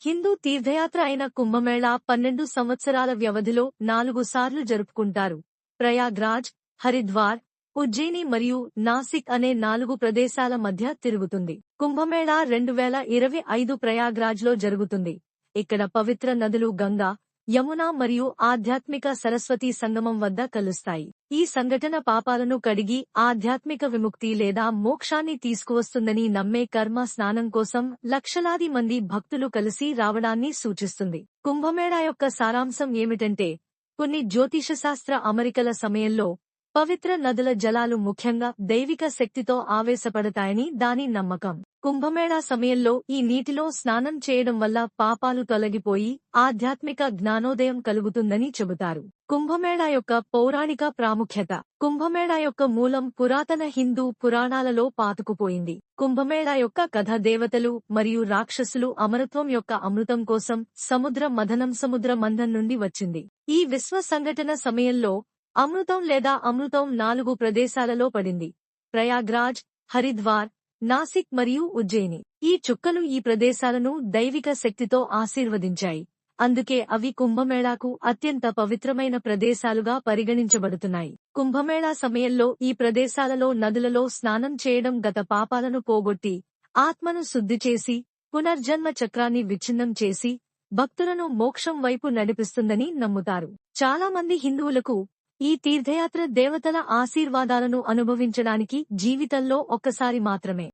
హిందూ తీర్థయాత్ర అయిన కుంభమేళా 12 సంవత్సరాల వ్యవధిలో 4 సార్లు జరుపుకుంటారు. ప్రయాగ్రాజ్, హరిద్వార్, ఉజ్జయిని మరియు నాసిక్ అనే 4 ప్రదేశాల మధ్య తిరుగుతుంది. కుంభమేళా 2025 ప్రయాగ్రాజ్లో జరుగుతుంది. ఇక్కడ పవిత్ర నదులు గంగా, యమున మరియు ఆధ్యాత్మిక సరస్వతీ సంగమం వద్ద కలుస్తాయి. ఈ సంఘటన పాపాలను కడిగి ఆధ్యాత్మిక విముక్తి లేదా మోక్షాన్ని తీసుకువస్తుందని నమ్మే కర్మ స్నానం కోసం లక్షలాది మంది భక్తులు కలిసి రావడాన్ని సూచిస్తుంది. కుంభమేళా యొక్క సారాంశం ఏమిటంటే, కొన్ని జ్యోతిషశాస్త్ర అమరికల సమయంలో పవిత్ర నదుల జలాలు ముఖ్యంగా దైవిక శక్తితో ఆవేశపడతాయని దాని నమ్మకం. కుంభమేళా సమయంలో ఈ నీటిలో స్నానం చేయడం వల్ల పాపాలు తొలగిపోయి ఆధ్యాత్మిక జ్ఞానోదయం కలుగుతుందని చెబుతారు. కుంభమేళా యొక్క పౌరాణిక ప్రాముఖ్యత. కుంభమేళా యొక్క మూలం పురాతన హిందూ పురాణాలలో పాతుకుపోయింది. కుంభమేళా యొక్క కథ దేవతలు మరియు రాక్షసులు అమరత్వం యొక్క అమృతం కోసం సముద్ర మంథన్ నుండి వచ్చింది. ఈ విశ్వ సంఘటన సమయంలో అమృతం లేదా అమృతం 4 ప్రదేశాలలో పడింది: ప్రయాగ్రాజ్, హరిద్వార్, నాసిక్ మరియు ఉజ్జయిని. ఈ చుక్కలు ఈ ప్రదేశాలను దైవిక శక్తితో ఆశీర్వదించాయి, అందుకే అవి కుంభమేళాకు అత్యంత పవిత్రమైన ప్రదేశాలుగా పరిగణించబడుతున్నాయి. కుంభమేళా సమయంలో ఈ ప్రదేశాలలో నదులలో స్నానం చేయడం గత పాపాలను పోగొట్టి ఆత్మను శుద్ధి చేసి పునర్జన్మ చక్రాన్ని విచ్ఛిన్నం చేసి భక్తులను మోక్షం వైపు నడిపిస్తుందని నమ్ముతారు. చాలా మంది హిందువులకు ఈ తీర్థయాత్ర దేవతల ఆశీర్వాదాలను అనుభవించడానికి జీవితంలో ఒక్కసారి మాత్రమే.